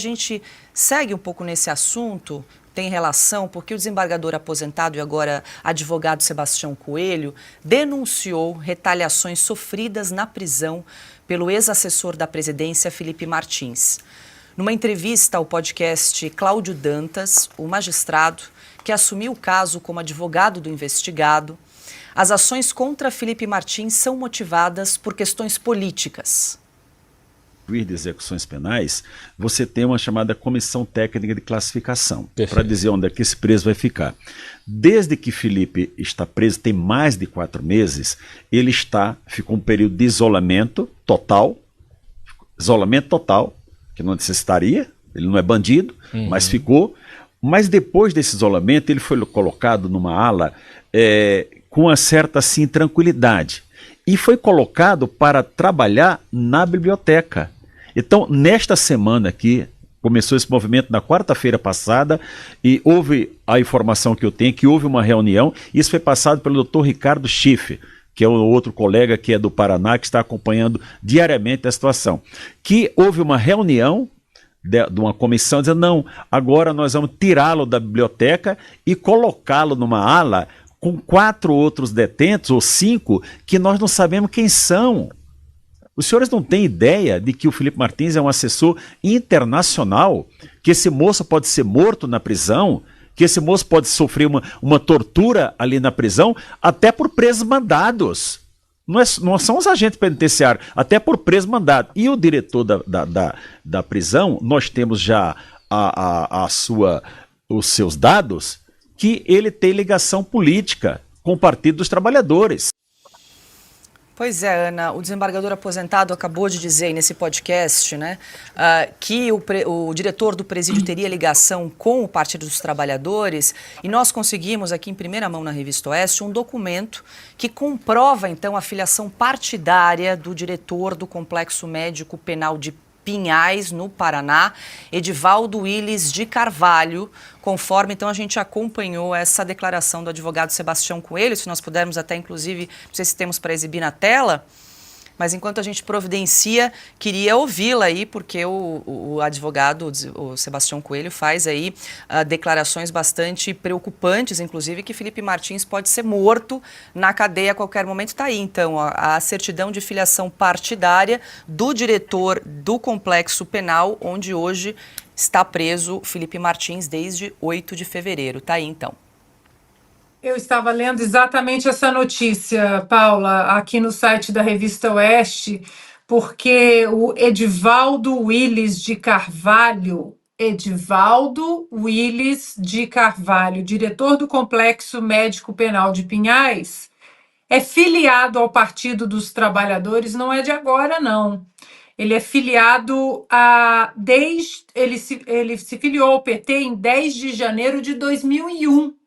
A gente segue um pouco nesse assunto, tem relação, porque o desembargador aposentado e agora advogado Sebastião Coelho denunciou retaliações sofridas na prisão pelo ex-assessor da presidência, Felipe Martins. Numa entrevista ao podcast Cláudio Dantas, o magistrado que assumiu o caso como advogado do investigado, as ações contra Felipe Martins são motivadas por questões políticas. De execuções penais, você tem uma chamada comissão técnica de classificação, para dizer onde é que esse preso vai ficar. Desde que Felipe está preso, tem mais de 4 meses, ele ficou um período de isolamento total, que não necessitaria, ele não é bandido, mas ficou. Mas depois desse isolamento, ele foi colocado numa ala com uma certa assim, tranquilidade, e foi colocado para trabalhar na biblioteca. Então, nesta semana aqui, começou esse movimento na quarta-feira passada e houve a informação que eu tenho, que houve uma reunião, isso foi passado pelo Dr. Ricardo Schiff, que é o outro colega que é do Paraná, que está acompanhando diariamente a situação, que houve uma reunião de uma comissão dizendo, não, agora nós vamos tirá-lo da biblioteca e colocá-lo numa ala com 4 outros detentos, ou 5, que nós não sabemos quem são. Os senhores não têm ideia de que o Felipe Martins é um assessor internacional, que esse moço pode ser morto na prisão, que esse moço pode sofrer uma tortura ali na prisão, até por presos mandados. Não são os agentes penitenciários, até por preso mandado. E o diretor da prisão, nós temos já os seus dados, que ele tem ligação política com o Partido dos Trabalhadores. Pois é, Ana, o desembargador aposentado acabou de dizer nesse podcast, né, que o diretor do presídio teria ligação com o Partido dos Trabalhadores, e nós conseguimos aqui em primeira mão na Revista Oeste um documento que comprova então a filiação partidária do diretor do Complexo Médico Penal de Pinhais, no Paraná, Edivaldo Willis de Carvalho, conforme então a gente acompanhou essa declaração do advogado Sebastião Coelho, se nós pudermos até inclusive, não sei se temos para exibir na tela, mas enquanto a gente providencia, queria ouvi-la aí, porque o advogado, o Sebastião Coelho, faz aí declarações bastante preocupantes, inclusive que Felipe Martins pode ser morto na cadeia a qualquer momento. Está aí, então, a certidão de filiação partidária do diretor do Complexo Penal, onde hoje está preso Felipe Martins desde 8 de fevereiro. Está aí, então. Eu estava lendo exatamente essa notícia, Paula, aqui no site da Revista Oeste, porque o Edivaldo Willis de Carvalho, diretor do Complexo Médico Penal de Pinhais, é filiado ao Partido dos Trabalhadores, não é de agora, não. Ele é filiado ele se filiou ao PT em 10 de janeiro de 2001.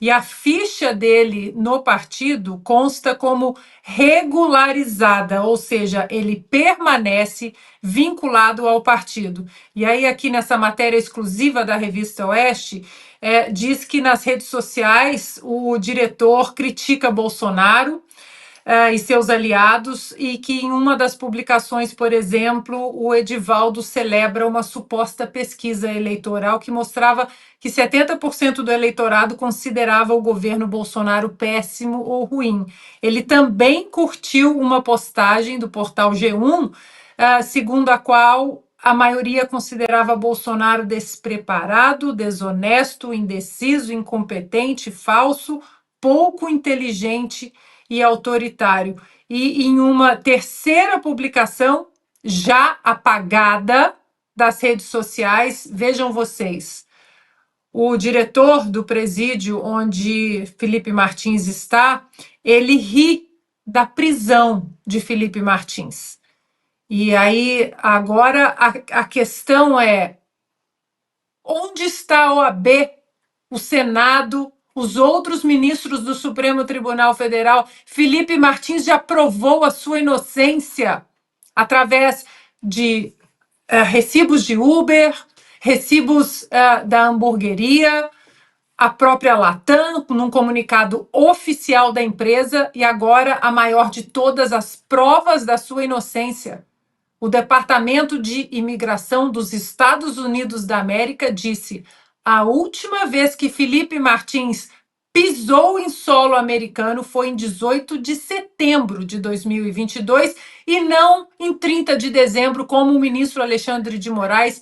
E a ficha dele no partido consta como regularizada, ou seja, ele permanece vinculado ao partido. E aí aqui nessa matéria exclusiva da Revista Oeste, diz que nas redes sociais o diretor critica Bolsonaro e seus aliados, e que em uma das publicações, por exemplo, o Edivaldo celebra uma suposta pesquisa eleitoral que mostrava que 70% do eleitorado considerava o governo Bolsonaro péssimo ou ruim. Ele também curtiu uma postagem do portal G1, segundo a qual a maioria considerava Bolsonaro despreparado, desonesto, indeciso, incompetente, falso, pouco inteligente e autoritário. E em uma terceira publicação, já apagada das redes sociais, vejam vocês, o diretor do presídio onde Felipe Martins está, ele ri da prisão de Felipe Martins. E aí, agora, a questão é, onde está a OAB, o Senado, os outros ministros do Supremo Tribunal Federal? Felipe Martins já provou a sua inocência através de recibos de Uber, recibos da hamburgueria, a própria Latam, num comunicado oficial da empresa, e agora a maior de todas as provas da sua inocência. o Departamento de Imigração dos Estados Unidos da América disse: a última vez que Felipe Martins pisou em solo americano foi em 18 de setembro de 2022 e não em 30 de dezembro, como o ministro Alexandre de Moraes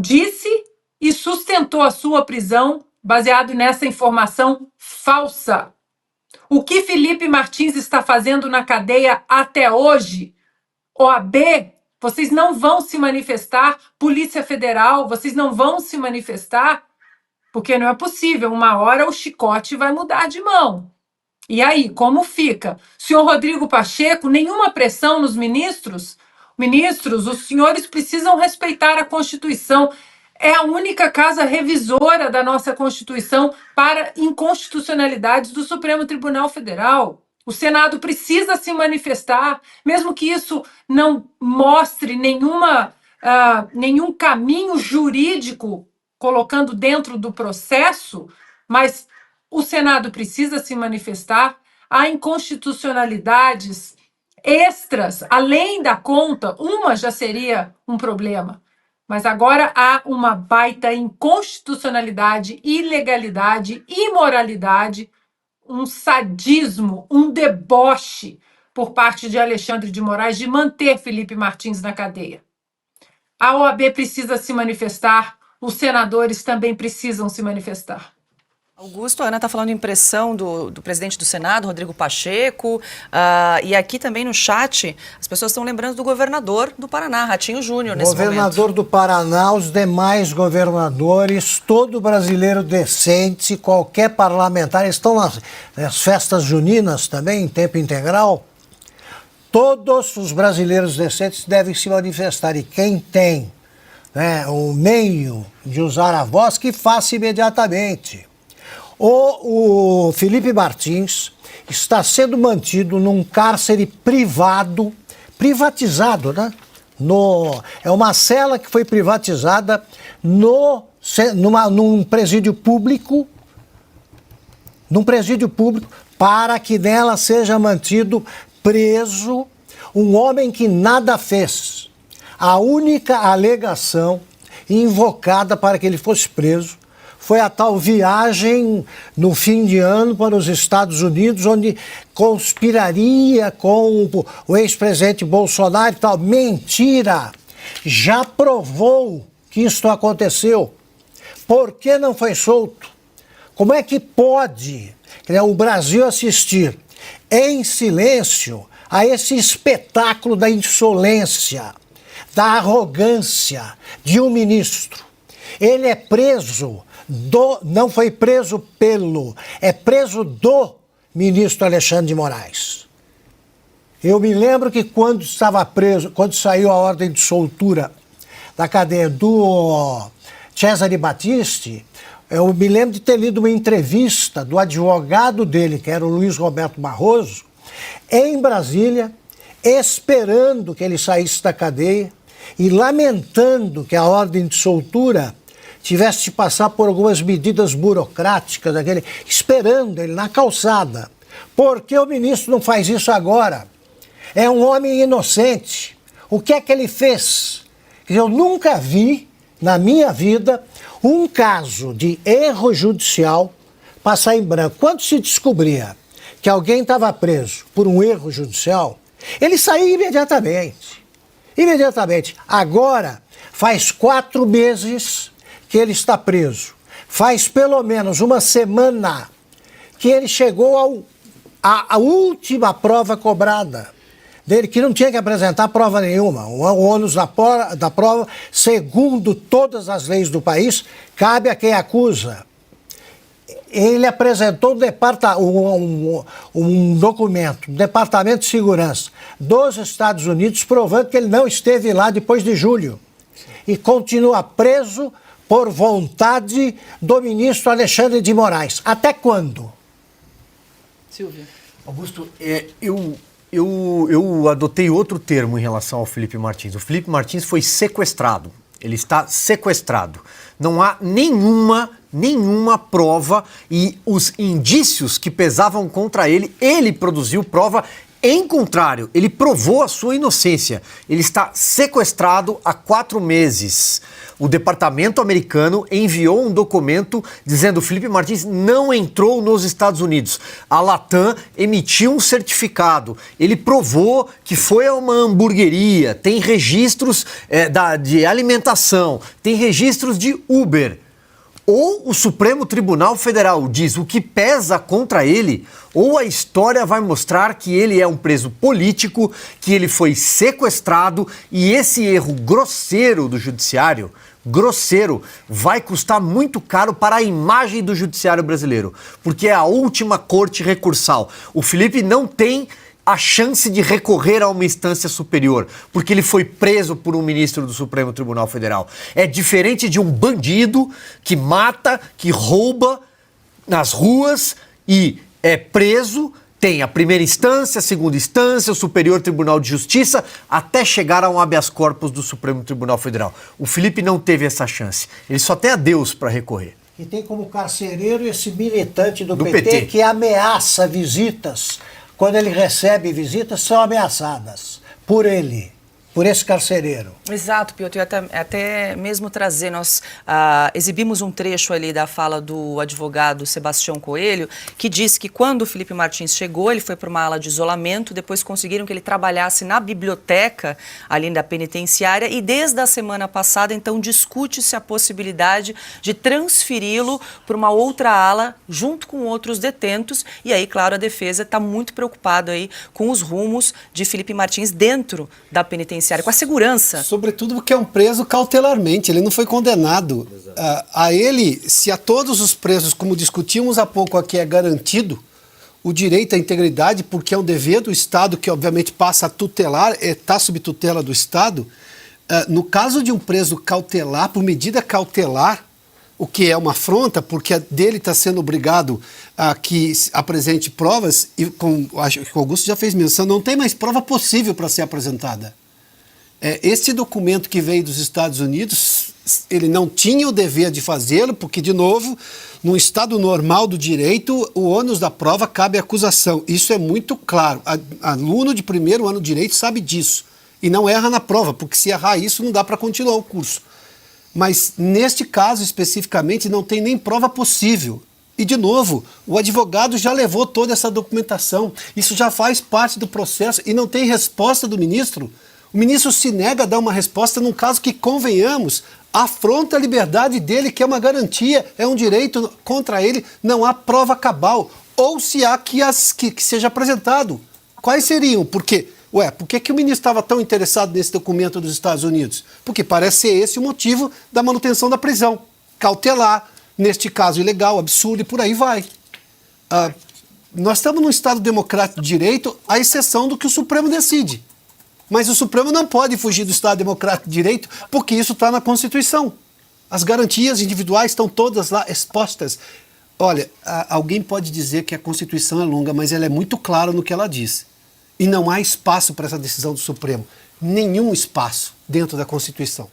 disse e sustentou a sua prisão baseado nessa informação falsa. O que Felipe Martins está fazendo na cadeia até hoje? OAB, vocês não vão se manifestar? Polícia Federal, vocês não vão se manifestar? Porque não é possível, uma hora o chicote vai mudar de mão. E aí, como fica? Senhor Rodrigo Pacheco, nenhuma pressão nos ministros? Ministros, os senhores precisam respeitar a Constituição. É a única casa revisora da nossa Constituição para inconstitucionalidades do Supremo Tribunal Federal. O Senado precisa se manifestar, mesmo que isso não mostre nenhum caminho jurídico colocando dentro do processo, mas o Senado precisa se manifestar. Há inconstitucionalidades extras, além da conta, uma já seria um problema. Mas agora há uma baita inconstitucionalidade, ilegalidade, imoralidade, um sadismo, um deboche por parte de Alexandre de Moraes de manter Felipe Martins na cadeia. A OAB precisa se manifestar, os senadores também precisam se manifestar. Augusto, a Ana está falando em pressão do presidente do Senado, Rodrigo Pacheco, e aqui também no chat as pessoas estão lembrando do governador do Paraná, Ratinho Júnior, nesse momento. Governador do Paraná, os demais governadores, todo brasileiro decente, qualquer parlamentar, estão nas festas juninas também, em tempo integral. Todos os brasileiros decentes devem se manifestar e quem tem o meio de usar a voz, que faça imediatamente. O Felipe Martins está sendo mantido num cárcere privatizado, né? É uma cela que foi privatizada num presídio público, para que nela seja mantido preso um homem que nada fez. A única alegação invocada para que ele fosse preso foi a tal viagem no fim de ano para os Estados Unidos, onde conspiraria com o ex-presidente Bolsonaro e tal. Mentira! Já provou que isso aconteceu. Por que não foi solto? Como é que pode o Brasil assistir em silêncio a esse espetáculo da insolência, da arrogância de um ministro? Ele é preso não foi preso é preso do ministro Alexandre de Moraes. Eu me lembro que quando estava preso, quando saiu a ordem de soltura da cadeia do Cesare Battisti, eu me lembro de ter lido uma entrevista do advogado dele, que era o Luiz Roberto Barroso, em Brasília, esperando que ele saísse da cadeia e lamentando que a ordem de soltura tivesse de passar por algumas medidas burocráticas, esperando ele na calçada. Por que o ministro não faz isso agora? É um homem inocente. O que é que ele fez? Eu nunca vi, na minha vida, um caso de erro judicial passar em branco. Quando se descobria que alguém estava preso por um erro judicial, ele saía imediatamente. Imediatamente. Agora, faz 4 meses que ele está preso. Faz pelo menos uma semana que ele chegou à última prova cobrada dele, que não tinha que apresentar prova nenhuma. O ônus da prova, segundo todas as leis do país, cabe a quem acusa. Ele apresentou um documento, Departamento de Segurança dos Estados Unidos, provando que ele não esteve lá depois de julho. E continua preso por vontade do ministro Alexandre de Moraes. Até quando? Silvio. Augusto, eu adotei outro termo em relação ao Felipe Martins. O Felipe Martins foi sequestrado. Ele está sequestrado. Não há nenhuma prova e os indícios que pesavam contra ele produziu prova Em contrário, ele provou a sua inocência. Ele está sequestrado há 4 meses. O departamento americano enviou um documento dizendo que Felipe Martins não entrou nos Estados Unidos. A Latam emitiu um certificado. Ele provou que foi a uma hamburgueria, tem registros de alimentação, tem registros de Uber. Ou o Supremo Tribunal Federal diz o que pesa contra ele, ou a história vai mostrar que ele é um preso político, que ele foi sequestrado e esse erro grosseiro do judiciário, vai custar muito caro para a imagem do judiciário brasileiro, porque é a última corte recursal. O Felipe não tem a chance de recorrer a uma instância superior, porque ele foi preso por um ministro do Supremo Tribunal Federal. É diferente de um bandido que mata, que rouba nas ruas e é preso, tem a primeira instância, a segunda instância, o Superior Tribunal de Justiça, até chegar a um habeas corpus do Supremo Tribunal Federal. O Felipe não teve essa chance. Ele só tem a Deus para recorrer. E tem como carcereiro esse militante do PT que ameaça visitas. Quando ele recebe visitas, são ameaçadas por ele, por esse carcereiro. Exato, Piotr, até mesmo trazer, nós exibimos um trecho ali da fala do advogado Sebastião Coelho, que diz que quando o Felipe Martins chegou, ele foi para uma ala de isolamento, depois conseguiram que ele trabalhasse na biblioteca ali da penitenciária e desde a semana passada, então, discute-se a possibilidade de transferi-lo para uma outra ala junto com outros detentos e aí, claro, a defesa está muito preocupada aí com os rumos de Felipe Martins dentro da penitenciária, com a segurança. Sobretudo porque é um preso cautelarmente, ele não foi condenado. A ele, se a todos os presos, como discutimos há pouco aqui, é garantido o direito à integridade, porque é um dever do Estado que obviamente passa a tutelar, está sob tutela do Estado, no caso de um preso cautelar, por medida cautelar, o que é uma afronta, porque dele está sendo obrigado a que apresente provas, e acho que o Augusto já fez menção, não tem mais prova possível para ser apresentada. Esse documento que veio dos Estados Unidos, ele não tinha o dever de fazê-lo, porque, de novo, no estado normal do direito, o ônus da prova cabe à acusação. Isso é muito claro. Aluno de primeiro ano de direito sabe disso. E não erra na prova, porque se errar isso, não dá para continuar o curso. Mas, neste caso especificamente, não tem nem prova possível. E, de novo, o advogado já levou toda essa documentação. Isso já faz parte do processo e não tem resposta do ministro. O ministro se nega a dar uma resposta num caso que, convenhamos, afronta a liberdade dele, que é uma garantia, é um direito contra ele, não há prova cabal. Ou se há que seja apresentado. Quais seriam? Por que o ministro estava tão interessado nesse documento dos Estados Unidos? Porque parece ser esse o motivo da manutenção da prisão. Cautelar, neste caso ilegal, absurdo e por aí vai. Nós estamos num Estado democrático de direito, à exceção do que o Supremo decide. Mas o Supremo não pode fugir do Estado Democrático de Direito, porque isso está na Constituição. As garantias individuais estão todas lá expostas. Olha, alguém pode dizer que a Constituição é longa, mas ela é muito clara no que ela diz. E não há espaço para essa decisão do Supremo. Nenhum espaço dentro da Constituição.